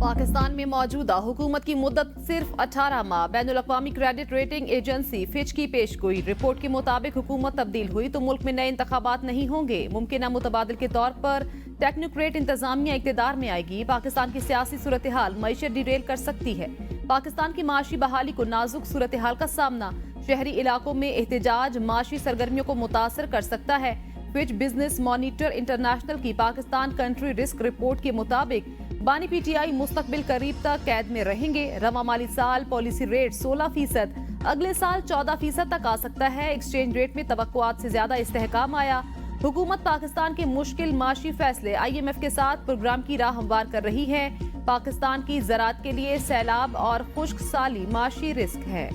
पाकिस्तान में मौजूदा हुकूमत की मुद्दत सिर्फ 18 माह। बैनुल-अक़वामी क्रेडिट रेटिंग एजेंसी फिच की पेशगोई। रिपोर्ट के मुताबिक हुकूमत तब्दील हुई तो मुल्क में नए इंतखाबात नहीं होंगे। मुमकिना मुतबादिल के तौर पर टेक्नोक्रेट इंतजामिया इक़्तिदार में आएगी। पाकिस्तान की सियासी सूरत हाल मईशत डिरेल कर सकती है। पाकिस्तान की माशी बहाली को नाजुक सूरत हाल का सामना। शहरी इलाकों में एहतजाज माशी सरगर्मियों को मुतासर कर सकता है। फिच बिजनेस मॉनिटर इंटरनेशनल की पाकिस्तान कंट्री रिस्क रिपोर्ट के मुताबिक बानी पीटीआई मुस्तकबिल करीब तक कैद में रहेंगे। रवा माली साल पॉलिसी रेट 16%, अगले साल 14% तक आ सकता है। एक्सचेंज रेट में तवक्कुआत से ज्यादा इस्तेहकाम आया। हुकूमत पाकिस्तान के मुश्किल माशी फैसले IMF के साथ प्रोग्राम की राह हमवार कर रही है। पाकिस्तान की ज़राअत के लिए सैलाब और खुश्क साली माशी रिस्क है।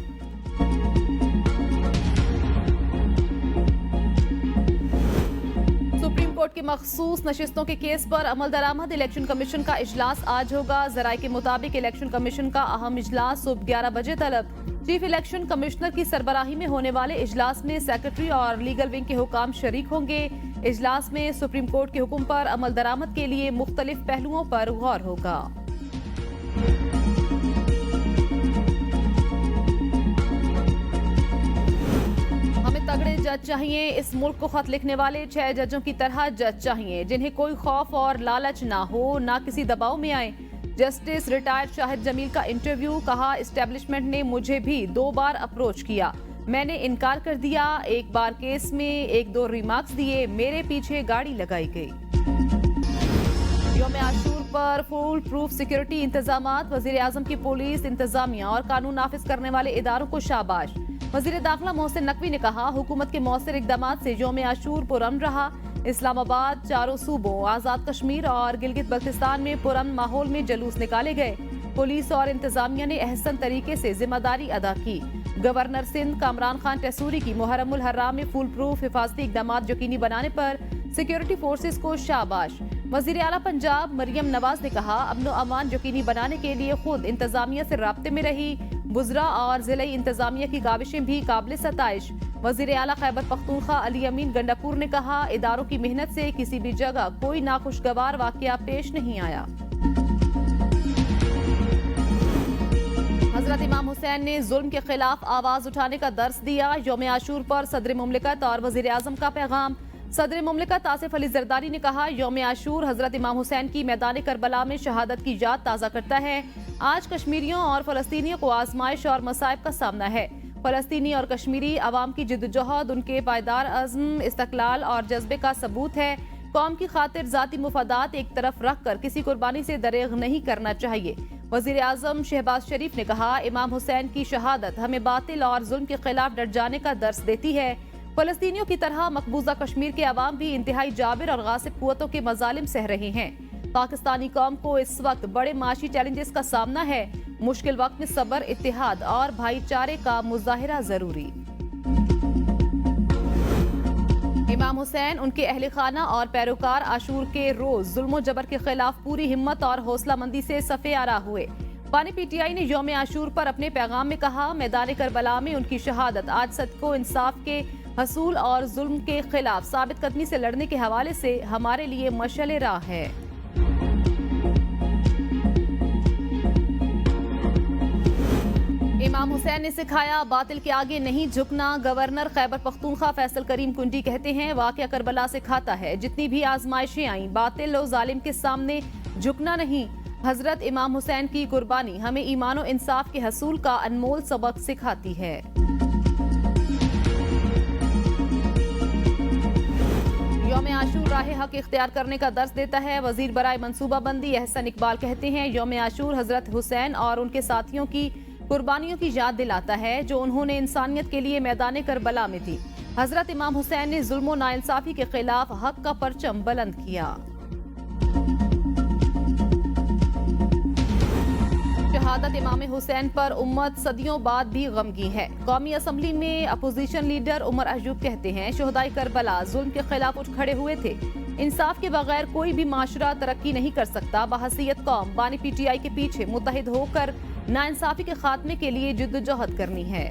सुप्रीम कोर्ट की मखसूस नशिस्तों के केस पर अमल दरामद। इलेक्शन कमीशन का इजलास आज होगा। जराये के मुताबिक इलेक्शन कमीशन का अहम इजलास सुबह 11 बजे तलब। चीफ इलेक्शन कमिश्नर की सरबराही में होने वाले इजलास में सेक्रेटरी और लीगल विंग के हुकाम शरीक होंगे। इजलास में सुप्रीम कोर्ट के हुक्म पर अमल दरामद के लिए मुख्तलिफ पहलुओं पर गौर होगा। हमें तगड़े जज चाहिए। इस मुल्क को खत लिखने वाले 6 जजों की तरह जज चाहिए, जिन्हें कोई खौफ और लालच ना हो, ना किसी दबाव में आए। जस्टिस रिटायर्ड शाहिद जमील का इंटरव्यू। कहा, इस्टेब्लिशमेंट ने मुझे भी 2 बार अप्रोच किया, मैंने इनकार कर दिया। एक बार केस में 1-2 रिमार्क्स दिए, मेरे पीछे गाड़ी लगाई गई। यौम आशूर पर फुल प्रूफ सिक्योरिटी इंतजामात। वजीर आजम की पुलिस इंतजामिया और कानून नाफिज करने वाले इदारों को शाबाश। वजीर दाखिला मोहसिन नकवी ने कहा, हुकूमत के मौसर इकदामात से यौम आशूर पुरअमन रहा। इस्लामाबाद, चारों सूबों, आज़ाद कश्मीर और गिलगित बल्तिस्तान में पुरअमन माहौल में जलूस निकाले गए। पुलिस और इंतजामिया ने अहसन तरीके से जिम्मेदारी अदा की। गवर्नर सिंध कामरान खान टसूरी की मुहर्रमुल हर्राम में फुल प्रूफ हिफाजती इकदामात यकीनी बनाने पर सिक्योरिटी फोर्सेस को शाबाश। वजीर आला पंजाब मरियम नवाज ने कहा, अमन अमान यकीनी बनाने के लिए खुद इंतजामिया से राब्ते में रही। बुजरा और जिले इंतजामिया की काविशें भी काबिल सताइश। वजीर आला खैबर पख्तूनख्वा अली अमीन गंडापुर ने कहा, इदारों की मेहनत से किसी भी जगह कोई नाखुशगवार वाकया पेश नहीं आया। हजरत इमाम हुसैन ने जुल्म के खिलाफ आवाज उठाने का दर्स दिया। यौम आशूर पर सदर मुमलिकत और वजीर आजम का पैगाम। सदर मुमलिकत आसिफ अली जरदारी ने कहा, यौम आशूर हजरत इमाम हुसैन की मैदान करबला में शहादत की याद ताज़ा करता है। आज कश्मीरियों और फलस्तीनियों को आजमाइश और मसाइब का सामना है। फलस्तीनी और कश्मीरी अवाम की जिद्दोजहद उनके पायदार अज़्म, इस्तक़लाल और जज्बे का सबूत है। कौम की खातिर ज़ाती मुफादात एक तरफ रख कर किसी कुर्बानी से दरेग नहीं करना चाहिए। वज़ीर आज़म शहबाज शरीफ ने कहा, इमाम हुसैन की शहादत हमें बातिल और जुल्म के खिलाफ डट जाने का दर्स देती है। फलस्तीनियों की तरह मकबूजा कश्मीर के अवाम भी इंतहाई जाबिर और गासिब कुव्वतों के मजालिम सह रहे हैं। पाकिस्तानी कौम को इस वक्त बड़े माशी चैलेंजेस का सामना है। मुश्किल वक्त में सब्र, इत्तेहाद और भाईचारे का मुजाहिरा जरूरी। इमाम हुसैन, उनके अहले खाना और पैरोकार आशूर के रोज जुल्म जबर के खिलाफ पूरी हिम्मत और हौसला मंदी से सफ़े आरा हुए। बानी पीटीआई ने यौम आशूर पर अपने पैगाम में कहा, मैदान करबला में उनकी शहादत आज सदको इंसाफ के हसूल और जुल्म के खिलाफ साबित कदमी से लड़ने के हवाले से हमारे लिए मशअल राह है। इमाम हुसैन ने सिखाया, बातिल के आगे नहीं झुकना। गवर्नर खैबर पख्तूनख्वा फैसल करीम कुंडी कहते हैं, वाक़या करबला सिखाता है, जितनी भी आजमाइशें आईं, बातिल और जालिम के सामने झुकना नहीं। हजरत इमाम हुसैन की कुर्बानी हमें ईमान और इंसाफ के हसूल का अनमोल सबक सिखाती है। यौम आशूर राह हक इख्तियार करने का दर्स देता है। वजीर बराए मंसूबा बंदी एहसन इकबाल कहते हैं, यौम आशूर हजरत हुसैन और उनके साथियों की कुर्बानियों की याद दिलाता है, जो उन्होंने इंसानियत के लिए मैदान करबला में दी। हजरत इमाम हुसैन ने जुल्म और नाइंसाफी के खिलाफ हक का परचम बुलंद किया। शहादत इमाम हुसैन पर उम्मत सदियों बाद भी गमगीन है। कौमी असम्बली में अपोजिशन लीडर उमर अयूब कहते हैं, शोहदाए करबला जुल्म के खिलाफ उठ खड़े हुए थे। इंसाफ के बगैर कोई भी माशरा तरक्की नहीं कर सकता। बहसीयत कौम बानी पीटीआई के पीछे मुत्तहिद होकर नाइंसाफी के खात्मे के लिए जिद्दोजहद करनी है।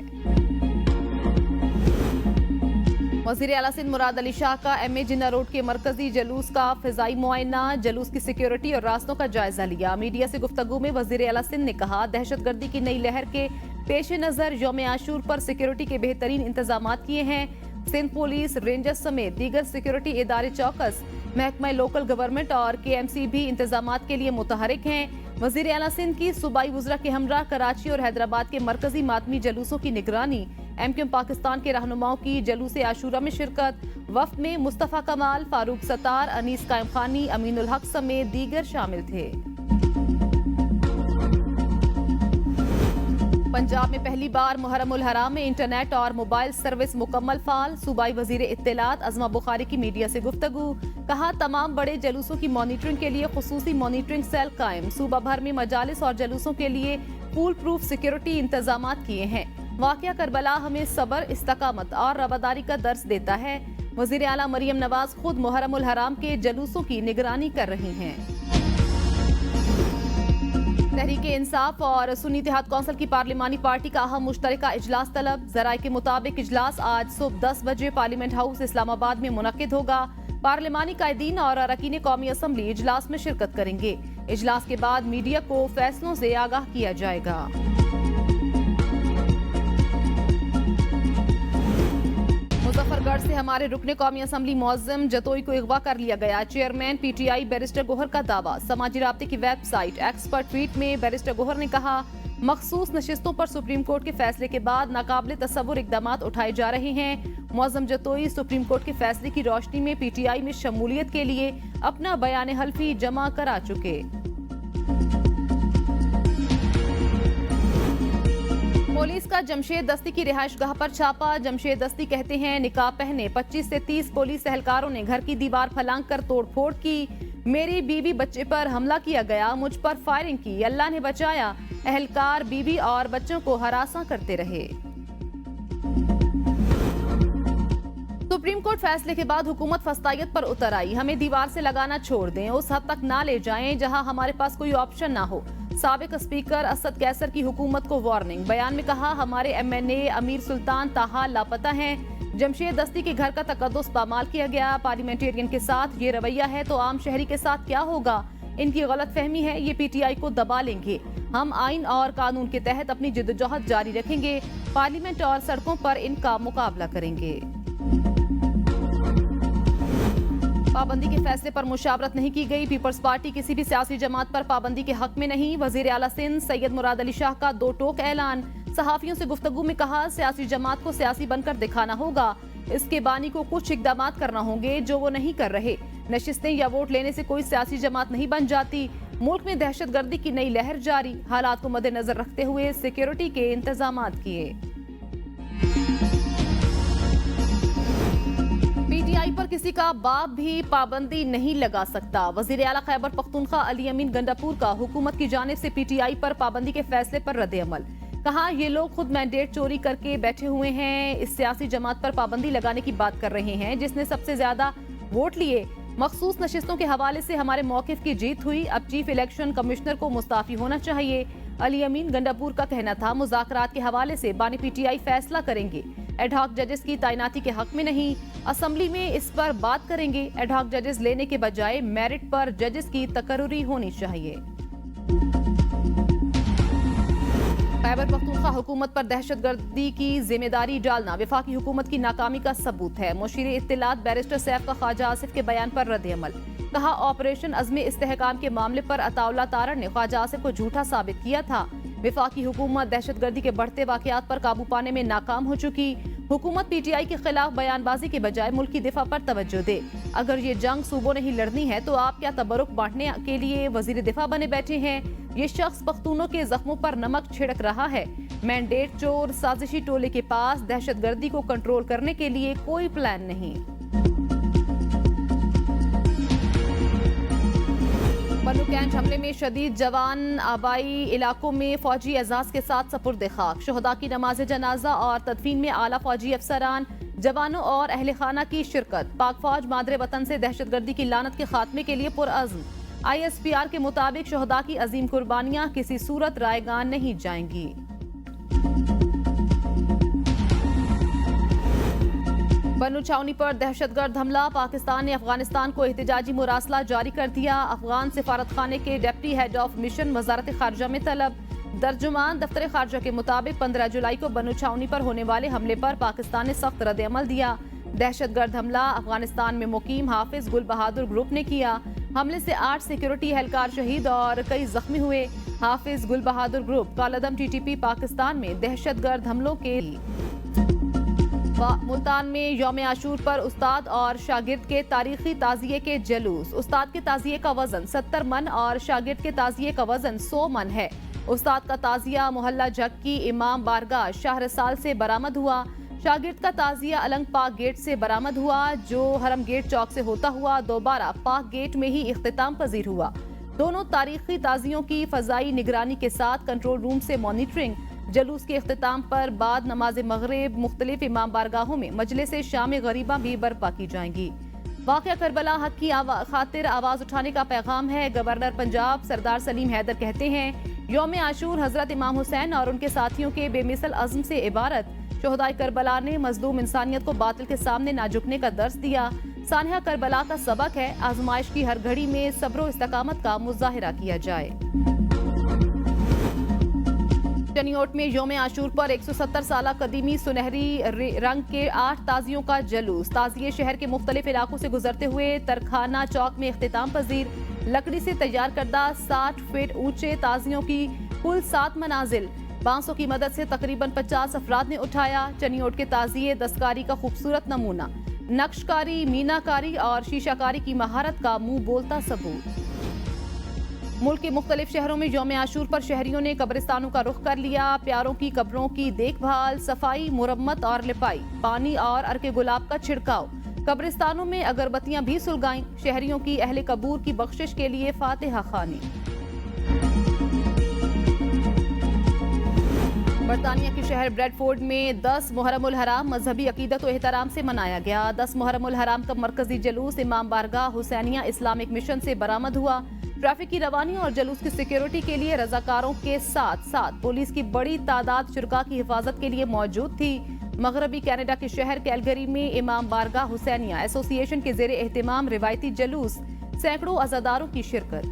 वज़ीर आला सिंध मुराद अली शाह का MA जिन्ना रोड के मरकजी जलूस का फिजाई मुआयना, जलूस की सिक्योरिटी और रास्तों का जायजा लिया। मीडिया से गुफ्तगू में वज़ीर आला सिंध ने कहा, दहशतगर्दी की नई लहर के पेश नज़र यौम आशूर पर सिक्योरिटी के बेहतरीन इंतजाम किए हैं। सिंध पुलिस, रेंजर्स समेत दीगर सिक्योरिटी इदारे चौकस, महकमा लोकल गवर्नमेंट और KMC भी इंतजाम के लिए मुतहरिक हैं। वज़ीर आला सिंध की सूबाई वज़रा के हमरा कराची और हैदराबाद के मरकजी मातमी जलूसों की निगरानी, MQM पाकिस्तान के रहनुमाओं की जलूस आशूरा में शिरकत, वफ्द में मुस्तफ़ा कमाल, फारूक सत्तार, अनीस कायम खानी, अमीनुल हक समेत दीगर शामिल थे। पंजाब में पहली बार मुहर्रमुल हराम में इंटरनेट और मोबाइल सर्विस मुकम्मल फाल। सूबाई वजीर इत्तलात अज़मा बुखारी की मीडिया से गुफ्तगू, कहा तमाम बड़े जलूसों की मॉनिटरिंग के लिए खुसूसी मॉनिटरिंग सेल कायम। सूबा भर में मजालिस और जलूसों के लिए फूल प्रूफ सिक्योरिटी इंतजाम किए हैं। वाक़या करबला हमें सब्र, इस्तकामत और रवादारी का दर्स देता है। वज़ीर आला मरियम नवाज खुद मुहर्रमुल हराम के जलूसों की निगरानी कर रही हैं। तहरीक इंसाफ और सुन्नी इत्तेहाद कौंसिल की पार्लिमानी पार्टी का अहम मुश्तरका इजलास तलब। जराये के मुताबिक इजलास आज सुबह 10 बजे पार्लियामेंट हाउस इस्लामाबाद में मुनक्किद होगा। पार्लिमानी कायदीन और अरकान कौमी असम्बली इजलास में शिरकत करेंगे। इजलास के बाद मीडिया को फैसलों से आगाह किया जाएगा। मुजफ्फरगढ़ से हमारे रुकने कौमी असम्बली मुअज्जम जतोई को अगवा कर लिया गया। चेयरमैन PTI बैरिस्टर गोहर का दावा। समाजी राब्ते की वेबसाइट एक्स पर ट्वीट में बैरिस्टर गोहर ने कहा, मखसूस नशिस्तों पर सुप्रीम कोर्ट के फैसले के बाद नाकाबिल तसव्वुर इकदाम उठाए जा रहे हैं। मुअज्जम जतोई सुप्रीम कोर्ट के फैसले की रोशनी में PTI में शमूलियत के लिए अपना बयान हल्फी जमा करा चुके। पुलिस का जमशेद दस्ती की रिहाइश गाह पर छापा। जमशेद दस्ती कहते हैं, निकाब पहने 25 से 30 पुलिस एहलकारों ने घर की दीवार फलांग कर तोड़फोड़ की। मेरी बीवी बच्चे पर हमला किया गया, मुझ पर फायरिंग की, अल्लाह ने बचाया। एहलकार बीवी और बच्चों को हरासा करते रहे। सुप्रीम कोर्ट फैसले के बाद हुकूमत फस्तायत पर उतर आई। हमें दीवार से लगाना छोड़ दें, उस हद तक ना ले जाएं जहां हमारे पास कोई ऑप्शन ना हो। साबिक स्पीकर असद कैसर की हुकूमत को वार्निंग। बयान में कहा, हमारे MNA अमीर सुल्तान ताहाल लापता हैं। जमशेद दस्ती के घर का तकद्दुस पामाल किया गया। पार्लियामेंटेरियन के साथ ये रवैया है तो आम शहरी के साथ क्या होगा? इनकी गलत फहमी है, ये PTI को दबा लेंगे। हम आइन और कानून के तहत अपनी जिद्दोजहद जारी रखेंगे। पार्लियामेंट और सड़कों पर इनका मुकाबला करेंगे। पाबंदी के फैसले पर मुशावरत नहीं की गई। पीपल्स पार्टी किसी भी सियासी जमात पर पाबंदी के हक में नहीं। वजीर आला सिंध सैयद मुराद अली शाह का दो टोक ऐलान। सहाफियों से गुफ्तगू में कहा, सियासी जमात को सियासी बनकर दिखाना होगा। इसके बानी को कुछ इकदाम करना होंगे जो वो नहीं कर रहे। नशिस्तें या वोट लेने से कोई सियासी जमात नहीं बन जाती। मुल्क में दहशतगर्दी की नई लहर जारी। हालात को मद्देनजर रखते हुए सिक्योरिटी के इंतजाम किए। PTI पर किसी का बाप भी पाबंदी नहीं लगा सकता। वजीर आला खैबर पख्तूनख्वा अली अमीन गंडापुर का हुकूमत की जानिब से PTI पर पाबंदी के फैसले पर रद्द अमल। कहा, ये लोग खुद मैंडेट चोरी करके बैठे हुए हैं। इस सियासी जमात पर पाबंदी लगाने की बात कर रहे हैं जिसने सबसे ज्यादा वोट लिए। मखसूस नशिस्तों के हवाले से हमारे मौकिफ की जीत हुई। अब चीफ इलेक्शन कमिश्नर को मुस्ताफी होना चाहिए। अली अमीन गंडापुर का कहना था, मुज़ाकरात के हवाले से बानी PTI फैसला करेंगे। एडहॉक जजेस की तैनाती के हक में नहीं, असेंबली में इस पर बात करेंगे। एडहॉक जजेस लेने के बजाय मेरिट पर जजेस की तकर्रुरी होनी चाहिए। खैबर पख्तूनख्वा हुकूमत पर दहशतगर्दी की जिम्मेदारी डालना वफाकी हुकूमत की नाकामी का सबूत है। मुशीर इत्तलात बैरिस्टर सैफ का ख्वाजा आसिफ के बयान पर रद्द अमल। कहा, ऑपरेशन अज़्म इस्तेहकाम के मामले पर अताउल्ला तारड़ ने ख्वाजा आसिफ को झूठा साबित किया था। वफाकी हुकूमत दहशतगर्दी के बढ़ते वाकयात पर काबू पाने में नाकाम हो चुकी। हुकूमत PTI के खिलाफ बयानबाजी के बजाय मुल्क की दिफा पर तवज्जो दे। अगर ये जंग सूबों नहीं लड़नी है तो आप क्या तबरुक बांटने के लिए वजीर दिफा बने बैठे हैं? ये शख्स पख्तूनों के जख्मों पर नमक छिड़क रहा है। मैंडेट चोर साजिशी टोले के पास दहशतगर्दी को कंट्रोल करने के लिए कोई प्लान नहीं। बन्नू कैंट हमले में शदीद जवान आबाई इलाकों में फौजी एजाज के साथ सपुर्द खाक। शहदा की नमाज जनाजा और तदफीन में आला फौजी अफसरान, जवानों और अहले खाना की शिरकत। पाक फौज मादरे वतन से दहशतगर्दी की लानत के खात्मे के लिए पुरअज़्म। ISPR के मुताबिक शहदा की अजीम कुर्बानियां किसी सूरत रायगान नहीं जाएंगी। बन्नू छावनी पर दहशतगर्द हमला, पाकिस्तान ने अफगानिस्तान को एहतजाजी मुरासला जारी कर दिया। अफगान सिफारत खाने के डिप्टी हेड ऑफ मिशन वजारत खारजा में तलब। तर्जुमान दफ्तर खारजा के मुताबिक 15 जुलाई को बन्नू छावनी पर होने वाले हमले पर पाकिस्तान ने सख्त रद्द-ए-अमल दिया। दहशतगर्द हमला अफगानिस्तान में मुकीम हाफिज गुल बहादुर ग्रुप ने किया। हमले से 8 सिक्योरिटी एहलकार शहीद और कई जख्मी हुए। हाफिज गुल बहादुर ग्रुप कालदम टीटीपी पाकिस्तान में दहशतगर्द हमलों के मुल्तान में यौम आशूर पर उस्ताद और शागिर्द के तारीखी ताजिए के जुलूस। उस्ताद के ताजिए का वजन 70 मन और शागिर्द के ताजिए का वजन 100 मन है। उस्ताद का ताजिया मोहल्ला जग की इमाम बारगाह शाहरसाल से बरामद हुआ। शागिर्द का ताजिया अलंग पाक गेट से बरामद हुआ, जो हरम गेट चौक से होता हुआ दोबारा पाक गेट में ही इख्तिताम पजीर हुआ। दोनों तारीखी ताजियों की फजाई निगरानी के साथ कंट्रोल रूम से मॉनिटरिंग। जलूस के इख्तिताम पर बाद नमाज मगरिब मुख्तलिफ इमाम बारगाहों में मजलिस शाम गरीबा भी बर्पा की जाएंगी। वाक़या करबला हक की खातिर आवाज उठाने का पैगाम है। गवर्नर पंजाब सरदार सलीम हैदर कहते हैं, यौम आशूर हजरत इमाम हुसैन और उनके साथियों के बेमिसल अज़्म से इबारत। शोहदाए करबला ने मजलूम इंसानियत को बातिल के सामने ना झुकने का दर्स दिया। सानिया करबला का सबक है, आजमाइश की हर घड़ी में सब्र इस्तकामत का मुजाहिरा किया जाए। चनियोट में यौम आशूर पर 170 साल कदीमी सुनहरी रंग के 8 ताजियों का जुलूस। ताजिए शहर के मुख्तलिफ इलाकों से गुजरते हुए तरखाना चौक में इख्तिताम पजीर। लकड़ी से तैयार करदा 60 फीट ऊंचे ताजियों की कुल 7 मनाजिल बांसों की मदद से तकरीबन 50 अफराद ने उठाया। चनियोट के ताजिए दस्तकारी का खूबसूरत नमूना, नक्शकारी, मीनाकारी और शीशाकारी की महारत का मुंह बोलता सबूत। मुल्क के मुख्तलिफ शहरों में यौम आशूर पर शहरियों ने कब्रिस्तानों का रुख कर लिया। प्यारों की कब्रों की देखभाल, सफाई, मुरम्मत और लिपाई, पानी और अर्के गुलाब का छिड़काव। कब्रिस्तानों में अगरबत्तियां भी सुलगाईं। शहरियों की अहले कबूर की बख्शिश के लिए फातिहा खानी। बरतानिया के शहर ब्रेडफोर्ड में 10 मुहर्रमुल हराम मजहबी अकीदत व एहतराम से मनाया गया। 10 मुहर्रमुल हराम का मरकजी जुलूस इमाम बारगाह हुसैनिया इस्लामिक मिशन से बरामद हुआ। ट्रैफिक की रवानी और जुलूस की सिक्योरिटी के लिए रजाकारों के साथ साथ पुलिस की बड़ी तादाद शुरका की हिफाजत के लिए मौजूद थी। मगरबी कनाडा के शहर कैलगरी में इमाम बारगाह हुसैनिया एसोसिएशन के जेर एहतिमाम रिवायती जुलूस, सैकड़ों अज़ादारों की शिरकत।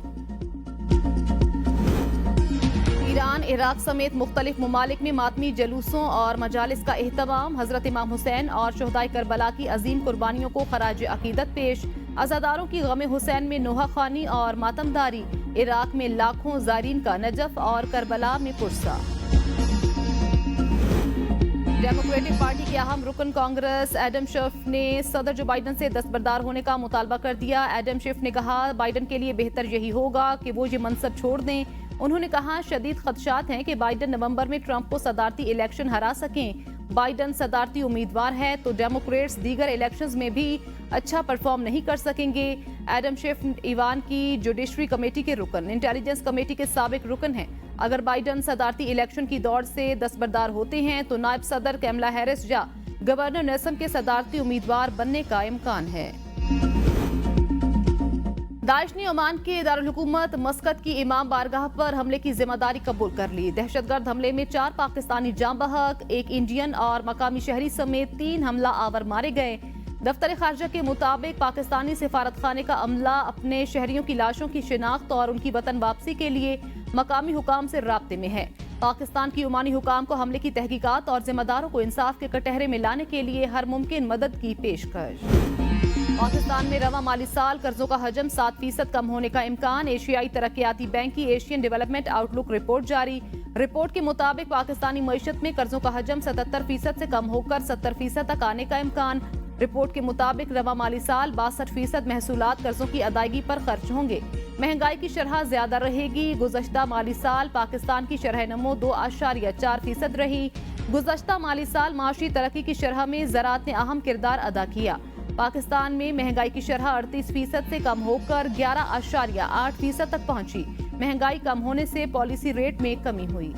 ईरान, इराक समेत मुख्तलिफ ममालिक में मातमी जुलूसों और मजालिस का एहतमाम। हजरत इमाम हुसैन और शोहदाए करबला की अजीम कुर्बानियों को खराज अकीदत पेश। अज़ादारों की गम हुसैन में नोहा खानी और मातमदारी। इराक में लाखों ज़ायरीन का नजफ और करबला में पुरसा। डेमोक्रेटिक पार्टी के अहम रुकन कांग्रेस एडम शिफ ने सदर जो बाइडन से दस्तबरदार होने का मुतालबा कर दिया। एडम शिफ ने कहा, बाइडन के लिए बेहतर यही होगा कि वो ये मनसब छोड़ दें। उन्होंने कहा, शदीद खदशात हैं कि बाइडन नवंबर में ट्रंप को सदारती इलेक्शन हरा सकें। बाइडन सदारती उम्मीदवार है तो डेमोक्रेट्स दीगर इलेक्शंस में भी अच्छा परफॉर्म नहीं कर सकेंगे। एडम शिफ ईवान की जुडिशरी कमेटी के रुकन, इंटेलिजेंस कमेटी के साबिक रुकन हैं। अगर बाइडन सदारती इलेक्शन की दौड़ से दस्तबरदार होते हैं तो नायब सदर कैमला हैरिस या गवर्नर न्यूसम के सदारती उम्मीदवार बनने का इम्कान है। दाइश ने ओमान के दारुल हुकूमत मस्कत की इमाम बारगाह पर हमले की जिम्मेदारी कबूल कर ली। दहशतगर्द हमले में 4 पाकिस्तानी जाँ बहक, 1 इंडियन और मकामी शहरी समेत 3 हमला आवर मारे गए। दफ्तर खारजा के मुताबिक पाकिस्तानी सिफारत खाने का अमला अपने शहरियों की लाशों की शिनाख्त और उनकी वतन वापसी के लिए मकामी हुकाम से राब्ते में है। पाकिस्तान की ओमानी हुकाम को हमले की तहकीकात और जिम्मेदारों को इंसाफ के कटहरे में लाने के लिए हर मुमकिन मदद की पेशकश। पाकिस्तान में रवा माली साल कर्जों का हजम 7% कम होने का इम्कान। एशियाई तरक्याती बैंक की एशियन डेवलपमेंट आउटलुक रिपोर्ट जारी। रिपोर्ट के मुताबिक पाकिस्तानी मईशत में कर्जों का हजम 77% से कम होकर 70% तक आने का इम्कान। रिपोर्ट के मुताबिक रवा माली साल 62% महसूलात कर्जों की अदायगी पर खर्च होंगे। महंगाई की शरह ज्यादा रहेगी। गुज़श्ता माली साल पाकिस्तान की शरह नमो 2.4% रही। गुज़श्ता माली साल माशी तरक्की की शरह में ज़राअत ने अहम किरदार अदा किया। पाकिस्तान में महंगाई की शरह 38% से कम होकर 11.8% तक पहुंची। महंगाई कम होने से पॉलिसी रेट में कमी हुई।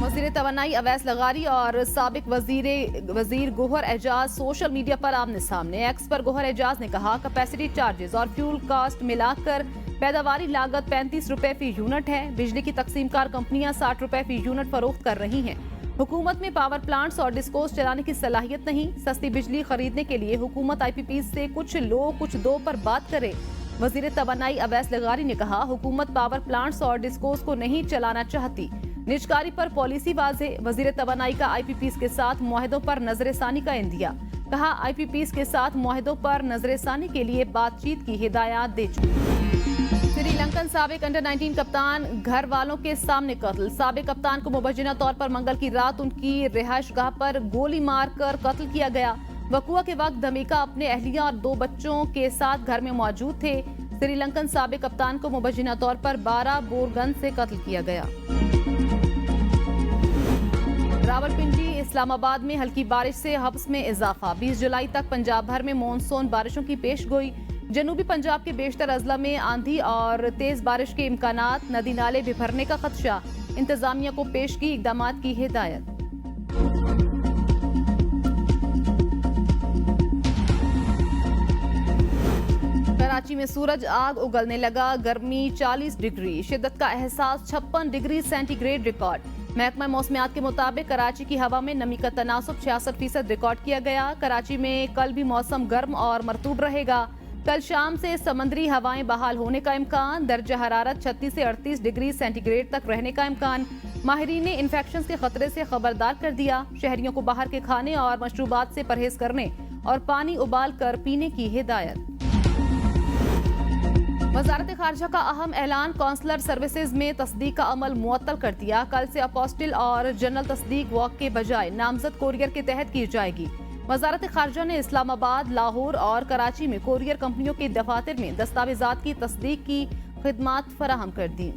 वज़ीर तवानाई अवैस लगारी और साबिक वजीर गोहर एजाज सोशल मीडिया पर आमने सामने। एक्स पर गोहर एजाज ने कहा, कैपेसिटी चार्जेस और फ्यूल कास्ट मिलाकर पैदावारी लागत 35 रुपए फी यूनिट है। बिजली की तकसीमकार कंपनियां 60 रुपए फी यूनिट फरोख्त कर रही हैं। हुकूमत में पावर प्लांट्स और डिस्कोस चलाने की सलाहियत नहीं, सस्ती बिजली खरीदने के लिए हुकूमत IPPs से कुछ लो कुछ दो पर बात करे। वजीर तवानाई अवैस लगारी ने कहा, हुकूमत पावर प्लांट्स और डिस्कोस को नहीं चलाना चाहती। निजकारी पर पॉलिसी वाज़े, वजीर तवानाई का IPPs के साथ मुआहदों पर नजरसानी का इंदिया। कहा, IPPs के साथ मुआहदों पर नजरसानी के लिए बातचीत की हिदायत दे चुकी। श्रीलंकन साबिक अंडर-19 कप्तान घर वालों के सामने कत्ल। साबिक कप्तान को मुबज्जिना तौर पर मंगल की रात उनकी रिहाइशगाह पर गोली मारकर कत्ल किया गया। वक़ुआ के वक्त धमीका अपने अहलिया और 2 बच्चों के साथ घर में मौजूद थे। श्रीलंकन साबिक कप्तान को मुबज्जिना तौर पर 12 बोर गन से कत्ल किया गया। रावलपिंडी इस्लामाबाद में हल्की बारिश से हब्स में इजाफा। 20 जुलाई तक पंजाब भर में मॉनसून बारिशों की पेशगोई। जनूबी पंजाब के बेशतर अजला में आंधी और तेज बारिश के इम्कानात, नदी नाले बिफरने का खदशा। इंतजामिया को पेश की इकदामात की हिदायत। कराची में सूरज आग उगलने लगा, गर्मी 40 डिग्री, शिद्दत का एहसास 56 डिग्री सेंटीग्रेड रिकॉर्ड। महकमा मौसमियात के मुताबिक कराची की हवा में नमी का तनासुब 66% रिकॉर्ड किया गया। कराची में कल भी मौसम गर्म और मरतूब रहेगा। कल शाम से समंदरी हवाएं बहाल होने का इम्कान। दर्जा हरारत 36 से 38 डिग्री सेंटीग्रेड तक रहने का इम्कान। माहिरीन ने इन्फेक्शन के खतरे से खबरदार कर दिया। शहरियों को बाहर के खाने और मशरूबात से परहेज करने और पानी उबाल कर पीने की हिदायत। वजारत खारजा का अहम ऐलान, कौंसलर सर्विसेज में तस्दीक का अमल मुअत्तल कर दिया। कल से अपोस्टिल और जनरल तस्दीक वॉक के बजाय नामजद कोरियर के तहत की जाएगी। वजारत खारजा ने इस्लामाबाद, लाहौर और कराची में कोरियर कंपनियों के दफातर में दस्तावेजात की तस्दीक की खिदमात फराहम कर दी।